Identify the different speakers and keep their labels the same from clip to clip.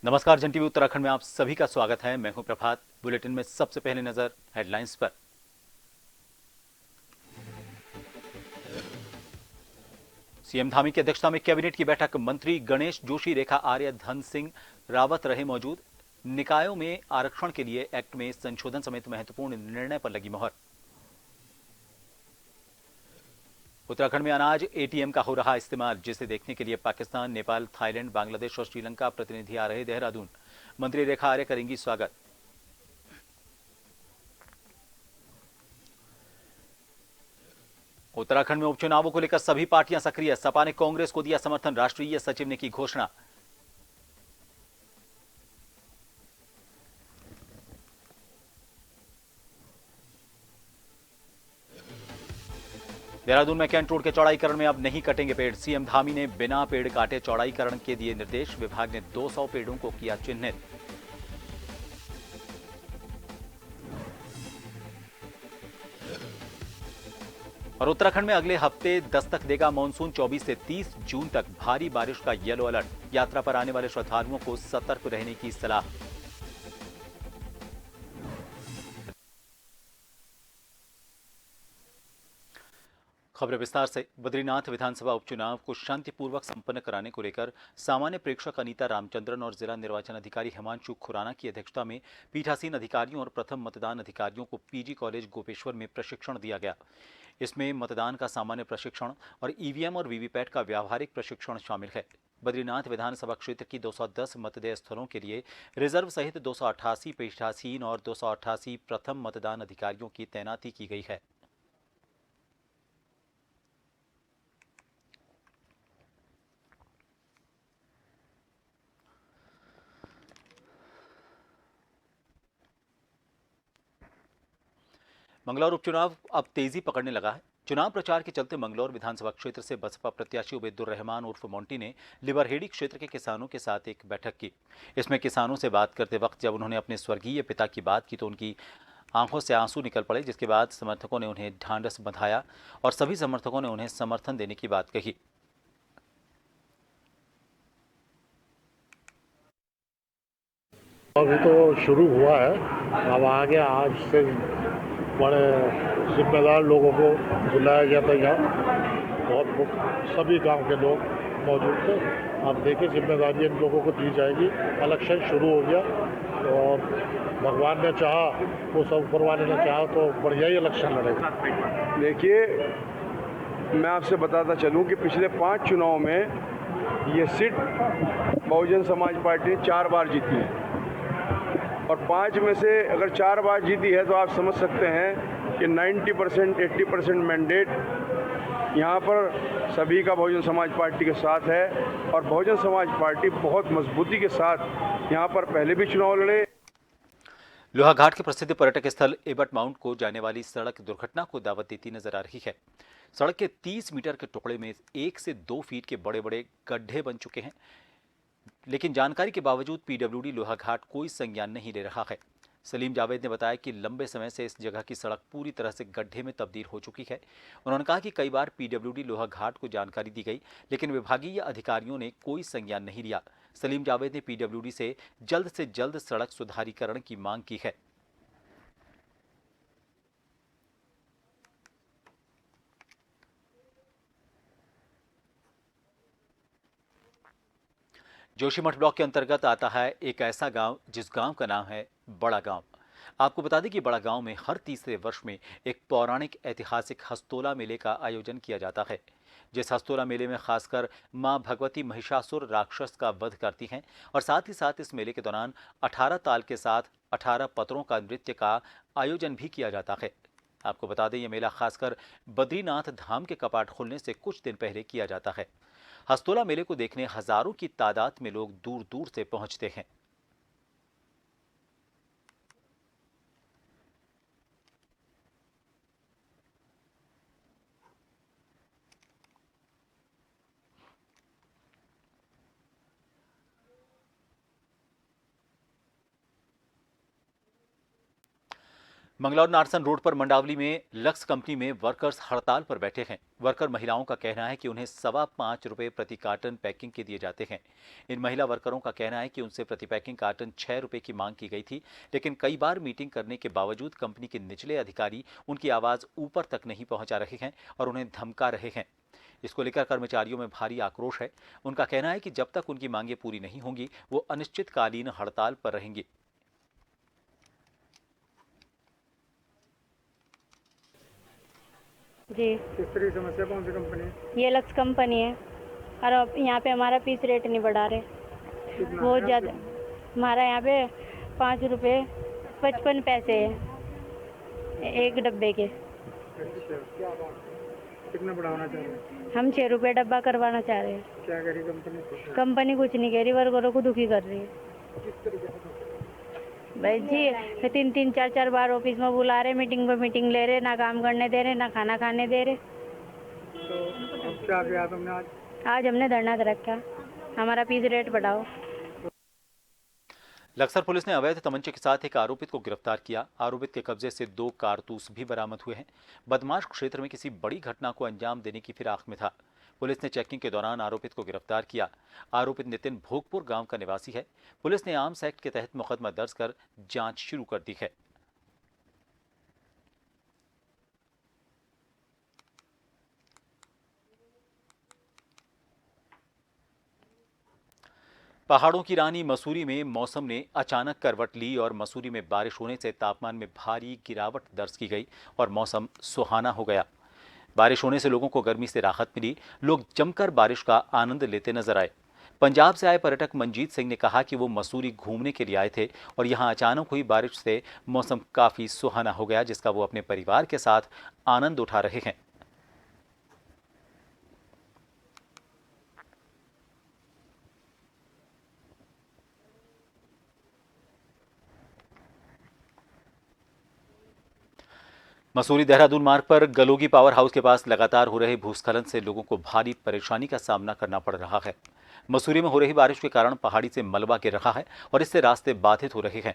Speaker 1: नमस्कार। जन टीवी उत्तराखंड में आप सभी का स्वागत है। मैं हूं प्रभात। बुलेटिन में सबसे पहले नजर हेडलाइंस पर। सीएम धामी की अध्यक्षता में कैबिनेट की बैठक। मंत्री गणेश जोशी, रेखा आर्य, धन सिंह रावत रहे मौजूद। निकायों में आरक्षण के लिए एक्ट में संशोधन समेत महत्वपूर्ण निर्णय पर लगी मोहर। उत्तराखंड में अनाज एटीएम का हो रहा इस्तेमाल, जिसे देखने के लिए पाकिस्तान, नेपाल, थाईलैंड, बांग्लादेश और श्रीलंका प्रतिनिधि आ रहे देहरादून। मंत्री रेखा आर्य करेंगी स्वागत। उत्तराखंड में उपचुनावों को लेकर सभी पार्टियां सक्रिय। सपा ने कांग्रेस को दिया समर्थन, राष्ट्रीय सचिव ने की घोषणा। देहरादून में कैंट रोड के चौड़ाईकरण में अब नहीं कटेंगे पेड़। सीएम धामी ने बिना पेड़ काटे चौड़ाईकरण के दिए निर्देश। विभाग ने 200 पेड़ों को किया चिन्हित। और उत्तराखंड में अगले हफ्ते दस्तक देगा मानसून। 24 से 30 जून तक भारी बारिश का येलो अलर्ट। यात्रा पर आने वाले श्रद्धालुओं को सतर्क रहने की सलाह। खबरें विस्तार से। बद्रीनाथ विधानसभा उपचुनाव को शांतिपूर्वक संपन्न कराने को लेकर सामान्य प्रेक्षक अनीता रामचंद्रन और जिला निर्वाचन अधिकारी हिमांशु खुराना की अध्यक्षता में पीठासीन अधिकारियों और प्रथम मतदान अधिकारियों को पीजी कॉलेज गोपेश्वर में प्रशिक्षण दिया गया। इसमें मतदान का सामान्य प्रशिक्षण और ईवीएम और वीवीपैट का व्यावहारिक प्रशिक्षण शामिल है। बद्रीनाथ विधानसभा क्षेत्र की 210 मतदेय स्थलों के लिए रिजर्व सहित 288 पीठासीन और 288 प्रथम मतदान अधिकारियों की तैनाती की गई है। मंगलौर उपचुनाव अब तेजी पकड़ने लगा है। चुनाव प्रचार के चलते मंगलौर विधानसभा क्षेत्र से बसपा प्रत्याशी उबैदुर रहमान उर्फ मोंटी ने लिबरहेड़ी क्षेत्र के किसानों के साथ एक बैठक की। इसमें किसानों से बात करते वक्त जब उन्होंने अपने स्वर्गीय पिता की बात की तो उनकी आंखों से आंसू निकल पड़े, जिसके बाद समर्थकों ने उन्हें ढांढस बंधाया और सभी समर्थकों ने उन्हें समर्थन देने की बात कही।
Speaker 2: अभी तो शुरू हुआ है। अब आगे आज से बड़े जिम्मेदार लोगों को बुलाया गया था यहाँ। सभी गांव के लोग मौजूद थे। आप देखिए, जिम्मेदारी इन लोगों को दी जाएगी। इलेक्शन शुरू हो गया और भगवान ने चाहा, वो सब ऊपर वाले ने चाहा तो बढ़िया ही इलेक्शन लड़ेगा।
Speaker 3: देखिए, मैं आपसे बताता चलूं कि पिछले 5 चुनाव में ये सीट बहुजन समाज पार्टी ने 4 बार जीती है और 5 में से अगर 4 बार जीती है तो आप समझ सकते हैं कि 90% 80% मैंडेट यहाँ पर सभी का बहुजन समाज पार्टी के साथ है और बहुजन समाज पार्टी बहुत मजबूती के साथ यहाँ पर पहले भी चुनाव लड़े।
Speaker 1: लोहाघाट के प्रसिद्ध पर्यटक स्थल एबट माउंट को जाने वाली सड़क दुर्घटना को दावत देती नजर आ रही है। सड़क के 30 मीटर के टुकड़े में 1 से 2 फीट के बड़े बड़े गड्ढे बन चुके हैं, लेकिन जानकारी के बावजूद पीडब्ल्यूडी लोहाघाट कोई संज्ञान नहीं ले रहा है। सलीम जावेद ने बताया कि लंबे समय से इस जगह की सड़क पूरी तरह से गड्ढे में तब्दील हो चुकी है। उन्होंने कहा कि कई बार पीडब्ल्यूडी लोहाघाट को जानकारी दी गई, लेकिन विभागीय अधिकारियों ने कोई संज्ञान नहीं लिया। सलीम जावेद ने पीडब्ल्यूडी से जल्द सड़क सुधारीकरण की मांग की है। जोशीमठ ब्लॉक के अंतर्गत आता है एक ऐसा गांव जिस गांव का नाम है बड़ा गांव। आपको बता दें कि बड़ा गांव में हर तीसरे वर्ष में एक पौराणिक ऐतिहासिक हस्तोला मेले का आयोजन किया जाता है। जिस हस्तोला मेले में खासकर मां भगवती महिषासुर राक्षस का वध करती हैं और साथ ही साथ इस मेले के दौरान 18 ताल के साथ 18 पत्रों का नृत्य का आयोजन भी किया जाता है। आपको बता दें, यह मेला खासकर बद्रीनाथ धाम के कपाट खुलने से कुछ दिन पहले किया जाता है। हस्तोला मेले को देखने हजारों की तादाद में लोग दूर दूर से पहुंचते हैं। मंगलौर नारसन रोड पर मंडावली में लक्स कंपनी में वर्कर्स हड़ताल पर बैठे हैं। वर्कर महिलाओं का कहना है कि उन्हें 5.25 रुपए प्रति कार्टन पैकिंग के दिए जाते हैं। इन महिला वर्करों का कहना है कि उनसे प्रति पैकिंग कार्टन 6 रुपए की मांग की गई थी, लेकिन कई बार मीटिंग करने के बावजूद कंपनी के निचले अधिकारी उनकी आवाज ऊपर तक नहीं पहुंचा रहे हैं और उन्हें धमका रहे हैं। इसको लेकर कर्मचारियों में भारी आक्रोश है। उनका कहना है कि जब तक उनकी मांगे पूरी नहीं होंगी वो अनिश्चितकालीन हड़ताल पर रहेंगे।
Speaker 4: जी,
Speaker 5: किस तरह की समस्या, कौन सी कंपनी है?
Speaker 4: ये लक्स कंपनी है और अब यहाँ पे हमारा पीस रेट नहीं बढ़ा रहे,
Speaker 5: कितना
Speaker 4: बहुत
Speaker 5: है?
Speaker 4: ज़्यादा। हमारा यहाँ पे 5 रुपये 55 पैसे है एक डब्बे के।
Speaker 5: अच्छा, क्या बात है? कितना बढ़ाना चाह रहे हैं?
Speaker 4: हम 6 रुपये डब्बा करवाना चाह रहे हैं।
Speaker 5: क्या करी कंपनी?
Speaker 4: कंपनी कुछ नहीं कह रही, वर्करों को दुखी कर रही है।
Speaker 5: किस तरीके से?
Speaker 4: भाई जी 3-3 4-4 बार ऑफिस में बुला रहे, मीटिंग पे मीटिंग ले रहे, ना काम करने दे रहे, ना खाना खाने दे रहे।
Speaker 5: तो अब क्या किया तुमने आज?
Speaker 4: आज हमने धरना रखा, हमारा पीस रेट बढ़ाओ।
Speaker 1: लक्सर पुलिस ने अवैध तमंचे के साथ एक आरोपित को गिरफ्तार किया। आरोपित के कब्जे से 2 कारतूस भी बरामद हुए हैं। बदमाश क्षेत्र में किसी बड़ी घटना को अंजाम देने की फिराक में था। पुलिस ने चेकिंग के दौरान आरोपित को गिरफ्तार किया। आरोपित नितिन भोगपुर गांव का निवासी है। पुलिस ने आर्म्स एक्ट के तहत मुकदमा दर्ज कर जांच शुरू कर दी है। पहाड़ों की रानी मसूरी में मौसम ने अचानक करवट ली और मसूरी में बारिश होने से तापमान में भारी गिरावट दर्ज की गई और मौसम सुहाना हो गया। बारिश होने से लोगों को गर्मी से राहत मिली। लोग जमकर बारिश का आनंद लेते नजर आए। पंजाब से आए पर्यटक मंजीत सिंह ने कहा कि वो मसूरी घूमने के लिए आए थे और यहां अचानक हुई बारिश से मौसम काफी सुहाना हो गया, जिसका वो अपने परिवार के साथ आनंद उठा रहे हैं। मसूरी देहरादून मार्ग पर गलोगी पावर हाउस के पास लगातार हो रहे भूस्खलन से लोगों को भारी परेशानी का सामना करना पड़ रहा है। मसूरी में हो रही बारिश के कारण पहाड़ी से मलबा गिर रहा है और इससे रास्ते बाधित हो रहे हैं।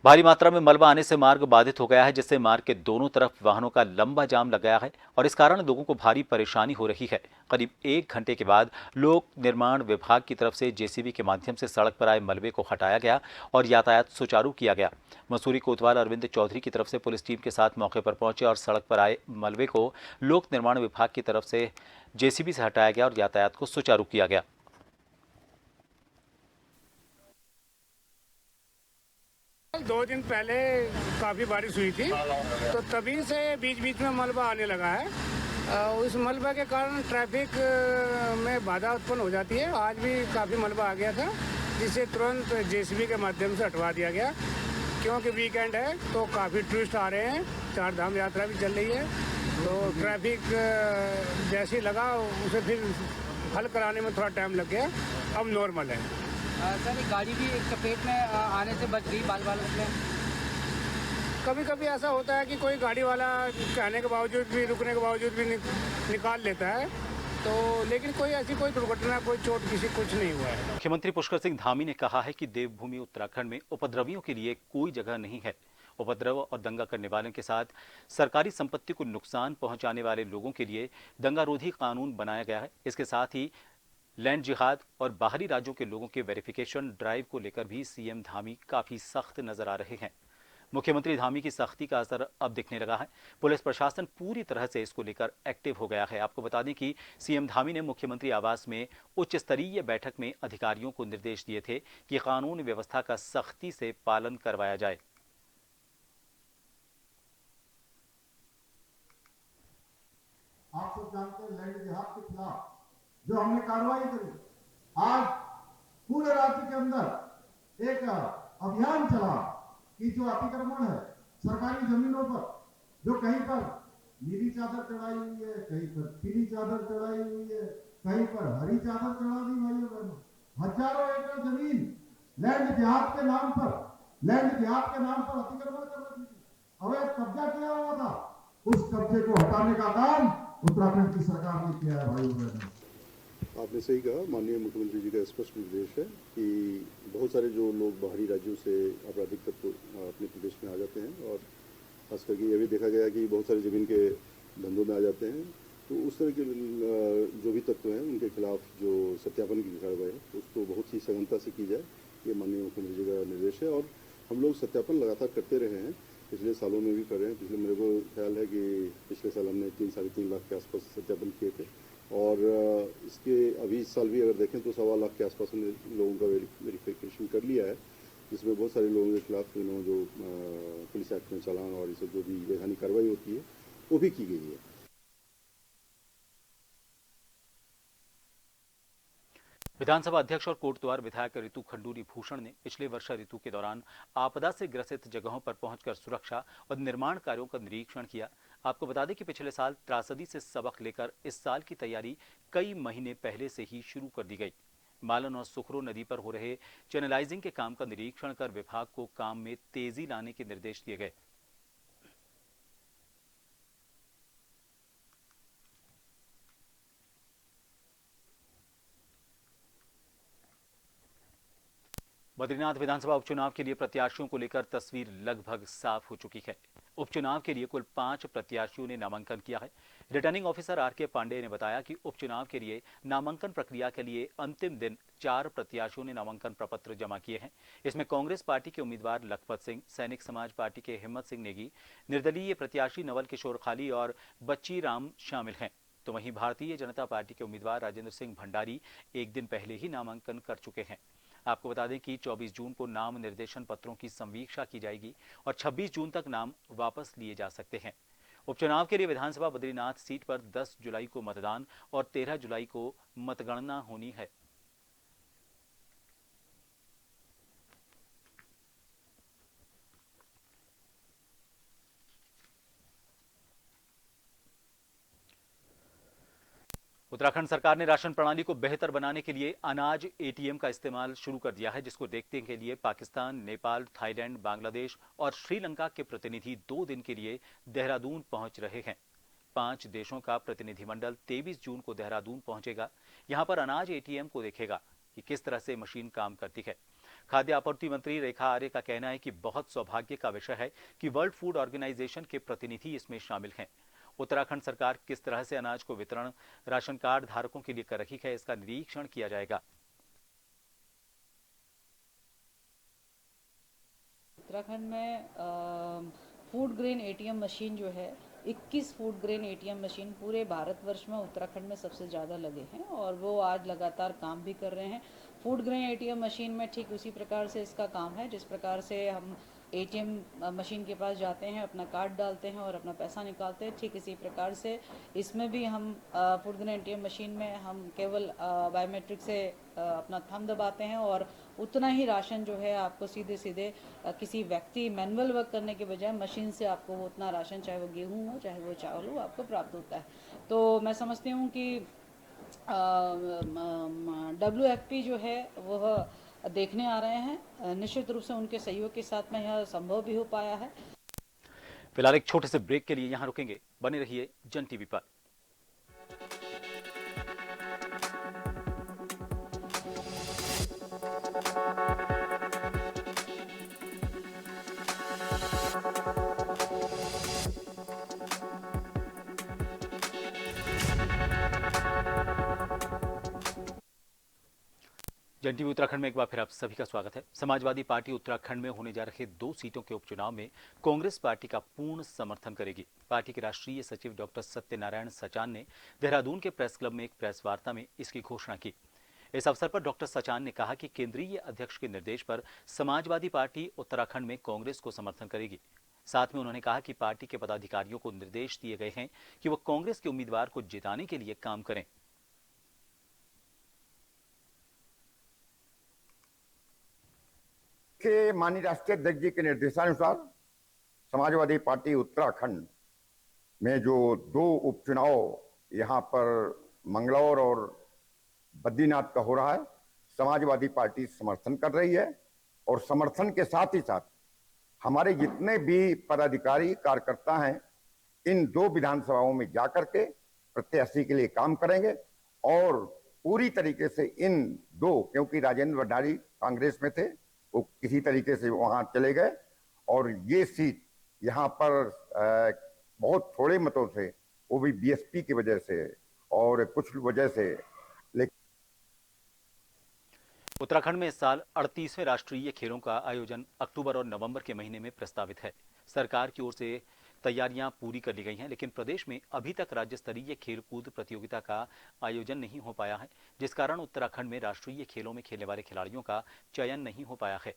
Speaker 1: भारी मात्रा में मलबा आने से मार्ग बाधित हो गया है, जिससे मार्ग के दोनों तरफ वाहनों का लंबा जाम लग गया है और इस कारण लोगों को भारी परेशानी हो रही है। करीब 1 घंटे के बाद लोक निर्माण विभाग की तरफ से जेसीबी के माध्यम से सड़क पर आए मलबे को हटाया गया और यातायात सुचारू किया गया। मसूरी कोतवाल अरविंद चौधरी की तरफ से पुलिस टीम के साथ मौके पर पहुंचे और सड़क पर आए मलबे को लोक निर्माण विभाग की तरफ से जेसीबी से हटाया गया और यातायात को सुचारू किया गया।
Speaker 5: दो दिन पहले काफ़ी बारिश हुई थी, तो तभी से बीच बीच में मलबा आने लगा है। उस मलबे के कारण ट्रैफिक में बाधा उत्पन्न हो जाती है। आज भी काफ़ी मलबा आ गया था, जिसे तुरंत जेसीबी के माध्यम से हटवा दिया गया। क्योंकि वीकेंड है तो काफ़ी टूरिस्ट आ रहे हैं, 4 धाम यात्रा भी चल रही है, तो ट्रैफिक जैसे लगा उसे फिर हल कराने में थोड़ा टाइम लग गया। अब नॉर्मल है।
Speaker 6: सर गाड़ी भी एक चपेट में आने से बच गई बाल में।
Speaker 5: कभी कभी ऐसा होता है कि कोई गाड़ी वाला कहने के बावजूद भी, रुकने के बावजूद भी निकाल लेता है, तो लेकिन कोई ऐसी कोई दुर्घटना, कोई चोट किसी कुछ नहीं हुआ है।
Speaker 1: मुख्यमंत्री पुष्कर सिंह धामी ने कहा है कि देवभूमि उत्तराखंड में उपद्रवियों के लिए कोई जगह नहीं है। उपद्रव और दंगा करने वालों के साथ सरकारी संपत्ति को नुकसान पहुंचाने वाले लोगों के लिए दंगारोधी कानून बनाया गया है। इसके साथ ही लैंड जिहाद और बाहरी राज्यों के लोगों के वेरिफिकेशन ड्राइव को लेकर भी सीएम धामी काफी सख्त नजर आ रहे हैं। मुख्यमंत्री धामी की सख्ती का असर अब दिखने लगा है। पुलिस प्रशासन पूरी तरह से इसको लेकर एक्टिव हो गया है। आपको बता दें कि सीएम धामी ने मुख्यमंत्री आवास में उच्च स्तरीय बैठक में अधिकारियों को निर्देश दिए थे कि कानून व्यवस्था का सख्ती से पालन करवाया जाए।
Speaker 7: आप सब जानते हैं लैंड जिहाद के खिलाफ जो हमने कार्रवाई करी, आज पूरे राज्य के अंदर एक अभियान चला कि जो अतिक्रमण है सरकारी जमीनों पर, जो कहीं पर नीली चादर चढ़ाई हुई है, कहीं पर पीली चादर चढ़ाई हुई है, कहीं पर हरी चादर चढ़ा दी भाइयों बहनों। हजारों एकड़ जमीन लैंड जिहाद के नाम पर अतिक्रमण कर रखी थी, अवैध कब्जा किया हुआ था। उस कब्जे को हटाने का काम उत्तराखंड की सरकार ने किया है भाइयों बहनों।
Speaker 8: आपने सही कहा, माननीय मुख्यमंत्री जी का स्पष्ट निर्देश है कि बहुत सारे जो लोग बाहरी राज्यों से आपराधिक तत्व अपने प्रदेश में आ जाते हैं और खास करके ये भी देखा गया कि बहुत सारे ज़मीन के धंधों में आ जाते हैं, तो उस तरह के जो भी तत्व हैं उनके खिलाफ जो सत्यापन की कार्रवाई है उसको बहुत ही सघनता से की जाए, ये माननीय मुख्यमंत्री जी का निर्देश है। और हम लोग सत्यापन लगातार करते रहे हैं, पिछले सालों में भी कर रहे हैं। पिछले मेरे को ख्याल है कि पिछले साल हमने 3-3.5 लाख के आसपास सत्यापन किए थे और इसके अभी इस साल भी अगर देखें तो 1.25 लाख के आसपास हमने लोगों का वेरिफिकेशन कर लिया है, जिसमें बहुत सारे लोगों के खिलाफ जो पुलिस एक्ट में चालान और इसे जो भी वैधानिक कार्रवाई होती है वो भी की गई है।
Speaker 1: विधानसभा अध्यक्ष और कोटद्वार विधायक ऋतु खंडूरी भूषण ने पिछले वर्षा ऋतु के दौरान आपदा से ग्रसित जगहों पर पहुंचकर सुरक्षा और निर्माण कार्यों का निरीक्षण किया। आपको बता दें कि पिछले साल त्रासदी से सबक लेकर इस साल की तैयारी कई महीने पहले से ही शुरू कर दी गई। मालन और सुखरो नदी पर हो रहे चैनलाइजिंग के काम का निरीक्षण कर विभाग को काम में तेजी लाने के निर्देश दिए गए। बद्रीनाथ विधानसभा उपचुनाव के लिए प्रत्याशियों को लेकर तस्वीर लगभग साफ हो चुकी है। उपचुनाव के लिए कुल 5 प्रत्याशियों ने नामांकन किया है। Returning officer R K. पांडेय ने बताया कि उपचुनाव के लिए नामांकन प्रक्रिया के लिए अंतिम दिन 4 प्रत्याशियों ने नामांकन प्रपत्र जमा किए हैं। इसमें कांग्रेस पार्टी के उम्मीदवार लखपत सिंह, सैनिक समाज पार्टी के हिम्मत सिंह नेगी, निर्दलीय प्रत्याशी नवल किशोर खाली और बच्ची राम शामिल हैं। तो वहीं भारतीय जनता पार्टी के उम्मीदवार राजेंद्र सिंह भंडारी एक दिन पहले ही नामांकन कर चुके हैं। आपको बता दें कि 24 जून को नाम निर्देशन पत्रों की समीक्षा की जाएगी और 26 जून तक नाम वापस लिए जा सकते हैं। उपचुनाव के लिए विधानसभा बद्रीनाथ सीट पर 10 जुलाई को मतदान और 13 जुलाई को मतगणना होनी है। उत्तराखंड सरकार ने राशन प्रणाली को बेहतर बनाने के लिए अनाज एटीएम का इस्तेमाल शुरू कर दिया है, जिसको देखने के लिए पाकिस्तान, नेपाल, थाईलैंड, बांग्लादेश और श्रीलंका के प्रतिनिधि 2 दिन के लिए देहरादून पहुंच रहे हैं। 5 देशों का प्रतिनिधिमंडल 23 जून को देहरादून पहुंचेगा। यहां पर अनाज एटीएम को देखेगा कि किस तरह से मशीन काम करती है। खाद्य आपूर्ति मंत्री रेखा आर्य का कहना है कि बहुत सौभाग्य का विषय है कि वर्ल्ड फूड ऑर्गेनाइजेशन के प्रतिनिधि इसमें शामिल हैं। उत्तराखंड सरकार किस तरह से अनाज को वितरण राशन कार्ड धारकों के लिए कर रही है, इसका निरीक्षण किया जाएगा।
Speaker 9: उत्तराखंड में फूड ग्रेन एटीएम मशीन जो है 21 फूड ग्रेन एटीएम मशीन पूरे भारतवर्ष में उत्तराखंड में सबसे ज़्यादा लगे हैं और वो आज लगातार काम भी कर रहे हैं। फूड ग्रेन एटीएम मशीन में ठीक उसी प्रकार से इसका काम है जिस प्रकार से हम एटीएम मशीन के पास जाते हैं, अपना कार्ड डालते हैं और अपना पैसा निकालते हैं। ठीक इसी प्रकार से इसमें भी हम फूड ग्रेन एटीएम मशीन में हम केवल बायोमेट्रिक से अपना थंब दबाते हैं और उतना ही राशन जो है आपको सीधे सीधे किसी व्यक्ति मैनुअल वर्क करने के बजाय मशीन से आपको वो उतना राशन, चाहे वो गेहूँ हो चाहे वो चावल हो, आपको प्राप्त होता है। तो मैं समझती हूँ कि WFP जो है वह देखने आ रहे हैं। निश्चित रूप से उनके सहयोग के साथ में यह संभव भी हो पाया है।
Speaker 1: फिलहाल एक छोटे से ब्रेक के लिए यहां रुकेंगे। बने रहिए जन टीवी पर। जन टीवी उत्तराखंड में एक बार फिर आप सभी का स्वागत है। समाजवादी पार्टी उत्तराखंड में होने जा रहे 2 सीटों के उपचुनाव में कांग्रेस पार्टी का पूर्ण समर्थन करेगी। पार्टी के राष्ट्रीय सचिव डॉक्टर सत्यनारायण सचान ने देहरादून के प्रेस क्लब में एक प्रेस वार्ता में इसकी घोषणा की। इस अवसर पर डॉक्टर सचान ने कहा कि केंद्रीय अध्यक्ष के निर्देश पर समाजवादी पार्टी उत्तराखंड में कांग्रेस को समर्थन करेगी। साथ में उन्होंने कहा कि पार्टी के पदाधिकारियों को निर्देश दिए गए हैं कि वो कांग्रेस के उम्मीदवार को जिताने के लिए काम करें।
Speaker 10: के माननीय राष्ट्रीय अध्यक्ष जी के निर्देशानुसार समाजवादी पार्टी उत्तराखंड में जो 2 उपचुनाव यहाँ पर मंगलौर और बद्रीनाथ का हो रहा है, समाजवादी पार्टी समर्थन कर रही है और समर्थन के साथ ही साथ हमारे जितने भी पदाधिकारी कार्यकर्ता हैं इन 2 विधानसभाओं में जाकर के प्रत्याशी के लिए काम करेंगे और पूरी तरीके से इन दो, क्योंकि राजेंद्र भंडारी कांग्रेस में थे, वो किसी तरीके से वहां चले गए और ये सीट यहाँ पर बहुत थोड़े मतों से, वो भी बीएसपी की वजह से और कुछ वजह से।
Speaker 1: उत्तराखंड में इस साल 38वें राष्ट्रीय खेलों का आयोजन अक्टूबर और नवंबर के महीने में प्रस्तावित है। सरकार की ओर से तैयारियां पूरी कर ली गई हैं, लेकिन प्रदेश में अभी तक राज्य स्तरीय खेलकूद प्रतियोगिता का आयोजन नहीं हो पाया है, जिस कारण उत्तराखंड में राष्ट्रीय खेलों में खेलने वाले खिलाड़ियों का चयन नहीं हो पाया है।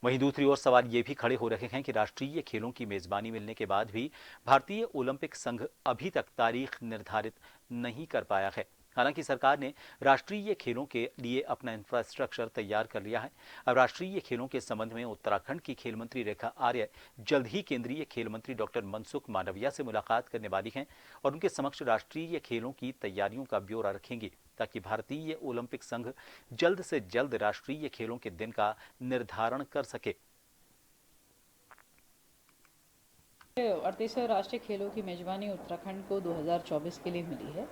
Speaker 1: वहीं दूसरी ओर सवाल ये भी खड़े हो रहे हैं कि राष्ट्रीय खेलों की मेजबानी मिलने के बाद भी भारतीय ओलंपिक संघ अभी तक तारीख निर्धारित नहीं कर पाया है। हालांकि सरकार ने राष्ट्रीय खेलों के लिए अपना इंफ्रास्ट्रक्चर तैयार कर लिया है। अब राष्ट्रीय खेलों के संबंध में उत्तराखंड की खेल मंत्री रेखा आर्य जल्द ही केंद्रीय खेल मंत्री डॉक्टर मनसुख मांडविया से मुलाकात करने वाली हैं और उनके समक्ष राष्ट्रीय खेलों की तैयारियों का ब्यौरा रखेंगी, ताकि भारतीय ओलंपिक संघ जल्द से जल्द राष्ट्रीय खेलों के दिन का निर्धारण कर सके।
Speaker 9: 38वें राष्ट्रीय खेलों की मेजबानी उत्तराखंड को 2024 के लिए मिली है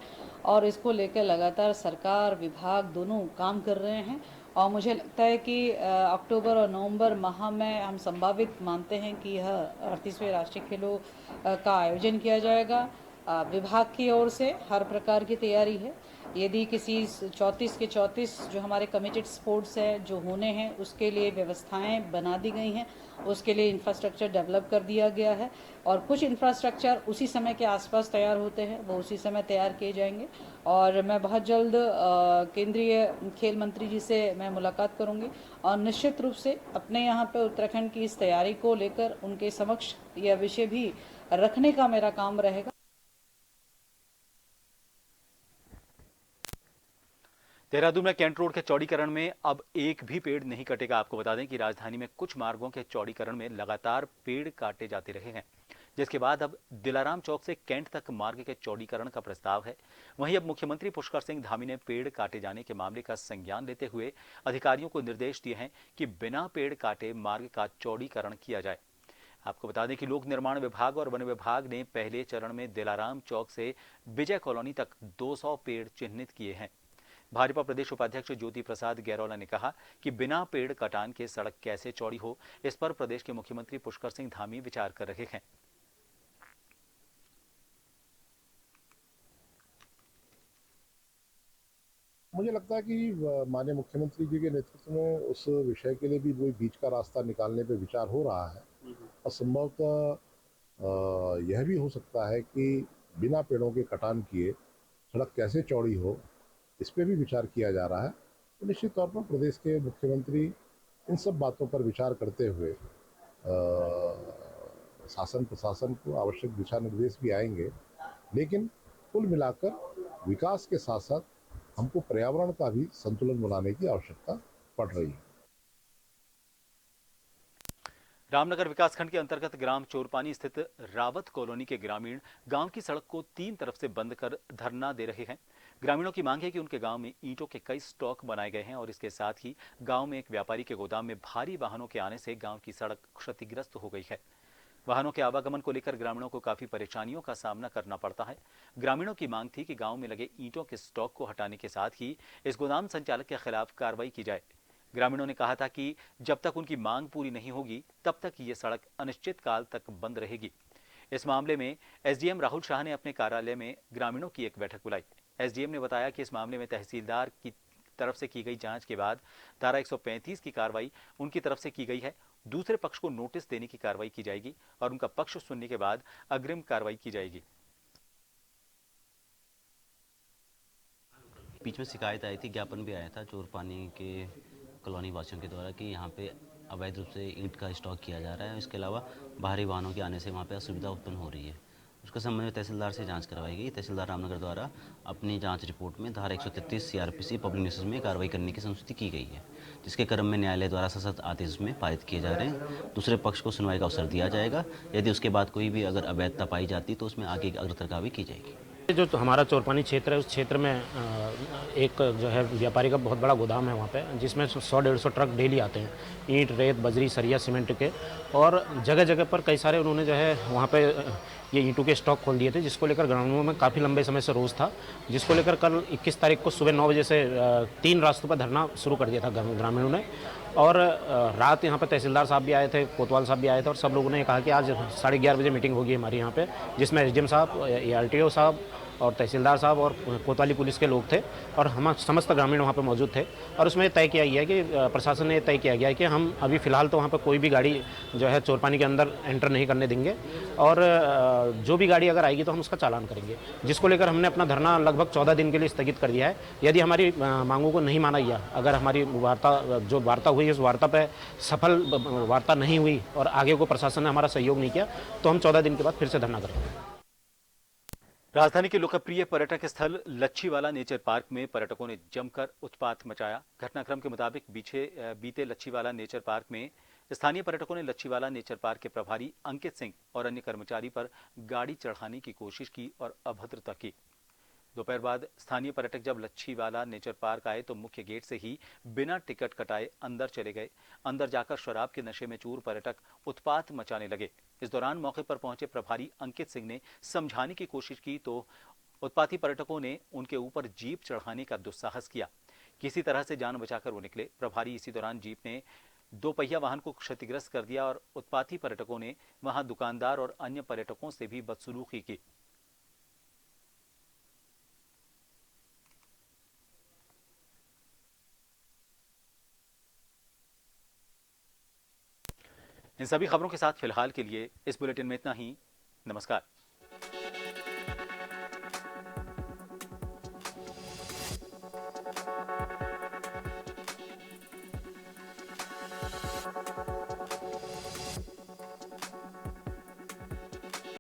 Speaker 9: और इसको लेकर लगातार सरकार विभाग दोनों काम कर रहे हैं और मुझे लगता है कि अक्टूबर और नवंबर माह में हम संभावित मानते हैं कि यह 38वें राष्ट्रीय खेलों का आयोजन किया जाएगा। विभाग की ओर से हर प्रकार की तैयारी है। यदि किसी 34 के 34 जो हमारे कमिटेड स्पोर्ट्स हैं जो होने हैं उसके लिए व्यवस्थाएं बना दी गई हैं, उसके लिए इंफ्रास्ट्रक्चर डेवलप कर दिया गया है और कुछ इंफ्रास्ट्रक्चर उसी समय के आसपास तैयार होते हैं, वो उसी समय तैयार किए जाएंगे। और मैं बहुत जल्द केंद्रीय खेल मंत्री जी से मैं मुलाकात करूंगी और निश्चित रूप से अपने यहाँ पे उत्तराखंड की इस तैयारी को लेकर उनके समक्ष यह विषय भी रखने का मेरा काम रहेगा।
Speaker 1: देहरादून में कैंट रोड के चौड़ीकरण में अब एक भी पेड़ नहीं कटेगा। आपको बता दें कि राजधानी में कुछ मार्गों के चौड़ीकरण में लगातार पेड़ काटे जाते रहे हैं, जिसके बाद अब दिलाराम चौक से कैंट तक मार्ग के चौड़ीकरण का प्रस्ताव है। वहीं अब मुख्यमंत्री पुष्कर सिंह धामी ने पेड़ काटे जाने के मामले का संज्ञान लेते हुए अधिकारियों को निर्देश दिए हैं कि बिना पेड़ काटे मार्ग का चौड़ीकरण किया जाए। आपको बता दें कि लोक निर्माण विभाग और वन विभाग ने पहले चरण में दिलाराम चौक से विजय कॉलोनी तक 200 पेड़ चिन्हित किए हैं। भाजपा प्रदेश उपाध्यक्ष ज्योति प्रसाद गैरोला ने कहा कि बिना पेड़ कटान के सड़क कैसे चौड़ी हो, इस पर प्रदेश के मुख्यमंत्री पुष्कर सिंह धामी विचार कर रहे हैं।
Speaker 2: मुझे लगता है कि माननीय मुख्यमंत्री जी के नेतृत्व में उस विषय के लिए भी कोई बीच का रास्ता निकालने पे विचार हो रहा है और संभवतः यह भी हो सकता है कि बिना पेड़ों के कटान किए सड़क कैसे चौड़ी हो, इस पे भी विचार किया जा रहा है। तो निश्चित तौर पर प्रदेश के मुख्यमंत्री इन सब बातों पर विचार करते हुए शासन प्रशासन को आवश्यक दिशा निर्देश भी आएंगे, लेकिन कुल मिलाकर विकास के साथ साथ हमको पर्यावरण का भी संतुलन बनाने की आवश्यकता पड़ रही है।
Speaker 1: रामनगर विकासखंड के अंतर्गत ग्राम चोरपानी स्थित रावत कॉलोनी के ग्रामीण गांव की सड़क को 3 तरफ से बंद कर धरना दे रहे हैं। ग्रामीणों की मांग है कि उनके गांव में ईंटों के कई स्टॉक बनाए गए हैं और इसके साथ ही गांव में एक व्यापारी के गोदाम में भारी वाहनों के आने से गांव की सड़क क्षतिग्रस्त हो गई है। वाहनों के आवागमन को लेकर ग्रामीणों को काफी परेशानियों का सामना करना पड़ता है। ग्रामीणों की मांग थी कि गांव में लगे ईंटों के स्टॉक को हटाने के साथ ही इस गोदाम संचालक के खिलाफ कार्रवाई की जाए। ग्रामीणों ने कहा था कि जब तक उनकी मांग पूरी नहीं होगी तब तक ये सड़क अनिश्चित काल तक बंद रहेगी। इस मामले में एसडीएम राहुल शाह ने अपने कार्यालय में ग्रामीणों की एक बैठक बुलाई। एसडीएम ने बताया कि इस मामले में तहसीलदार की तरफ से की गई जांच के बाद धारा 135 की कार्रवाई उनकी तरफ से की गई है। दूसरे पक्ष को नोटिस देने की कार्रवाई की जाएगी और उनका पक्ष सुनने के बाद अग्रिम कार्रवाई की जाएगी।
Speaker 11: बीच में शिकायत आई थी, ज्ञापन भी आया था चोरपानी के कॉलोनी वासियों के द्वारा कि यहाँ पे अवैध रूप से ईंट का स्टॉक किया जा रहा है। इसके अलावा बाहरी वाहनों के आने से वहाँ पे असुविधा उत्पन्न हो रही है। उसके संबंध में तहसीलदार से जांच करवाई गई। तहसीलदार रामनगर द्वारा अपनी जांच रिपोर्ट में धारा 133 सीआरपीसी पब्लिक न्यूसेंस में कार्रवाई करने की संस्तुति की गई है, जिसके क्रम में न्यायालय द्वारा सशर्त आदेश में पारित किए जा रहे हैं। दूसरे पक्ष को सुनवाई का अवसर दिया जाएगा। यदि उसके बाद कोई भी अगर अवैधता पाई जाती तो उसमें आगे अग्रिम कार्रवाई की जाएगी।
Speaker 12: जो हमारा चोरपानी क्षेत्र है उस क्षेत्र में एक जो है व्यापारी का बहुत बड़ा गोदाम है वहाँ पे, जिसमें 100-150 ट्रक डेली आते हैं, ईंट, रेत, बजरी, सरिया, सीमेंट के। और जगह जगह पर कई सारे उन्होंने जो है वहाँ पे ये ईंटों के स्टॉक खोल दिए थे, जिसको लेकर ग्रामीणों में काफ़ी लंबे समय से रोष था, जिसको लेकर कल 21 तारीख को सुबह 9 बजे से 3 रास्तों पर धरना शुरू कर दिया था ग्रामीणों ने। और रात यहाँ पर तहसीलदार साहब भी आए थे, कोतवाल साहब भी आए थे, और सब लोगों ने कहा कि आज 11:30 बजे मीटिंग होगी हमारी यहाँ पे, जिसमें एसडीएम साहब, ARTO साहब और तहसीलदार साहब और कोतवाली पुलिस के लोग थे, और हम समस्त ग्रामीण वहाँ पे मौजूद थे। और उसमें तय किया गया कि प्रशासन ने तय किया गया है कि हम अभी फ़िलहाल तो वहाँ पे कोई भी गाड़ी जो है चोरपानी के अंदर एंटर नहीं करने देंगे, और जो भी गाड़ी अगर आएगी तो हम उसका चालान करेंगे, जिसको लेकर हमने अपना धरना लगभग 14 दिन के लिए स्थगित कर दिया है। यदि हमारी मांगों को नहीं माना गया, अगर हमारी वार्ता हुई, उस वार्ता पर सफल वार्ता नहीं हुई और आगे को प्रशासन ने हमारा सहयोग नहीं किया, तो हम 14 दिन के बाद फिर से धरना करेंगे।
Speaker 1: राजधानी के लोकप्रिय पर्यटक स्थल लच्छीवाला नेचर पार्क में पर्यटकों ने जमकर उत्पात मचाया। घटनाक्रम के मुताबिक बीते लच्छीवाला नेचर पार्क में स्थानीय पर्यटकों ने लच्छीवाला नेचर पार्क के प्रभारी अंकित सिंह और अन्य कर्मचारी पर गाड़ी चढ़ाने की कोशिश की और अभद्रता की। दोपहर बाद स्थानीय पर्यटक जब लच्छीवाला नेचर पार्क आए तो मुख्य गेट से ही बिना टिकट कटाए अंदर चले गए। अंदर जाकर शराब के नशे में चूर पर्यटक उत्पात मचाने लगे। इस दौरान मौके पर पहुंचे प्रभारी अंकित सिंह ने समझाने की कोशिश की तो उत्पाती पर्यटकों ने उनके ऊपर जीप चढ़ाने का दुस्साहस किया। किसी तरह से जान बचाकर वो निकले। प्रभारी इसी दौरान जीप ने 2 पहिया वाहन को क्षतिग्रस्त कर दिया और उत्पाती पर्यटकों ने वहां दुकानदार और अन्य पर्यटकों से भी बदसलूकी की। इन सभी खबरों के साथ फिलहाल के लिए इस बुलेटिन में इतना ही। नमस्कार।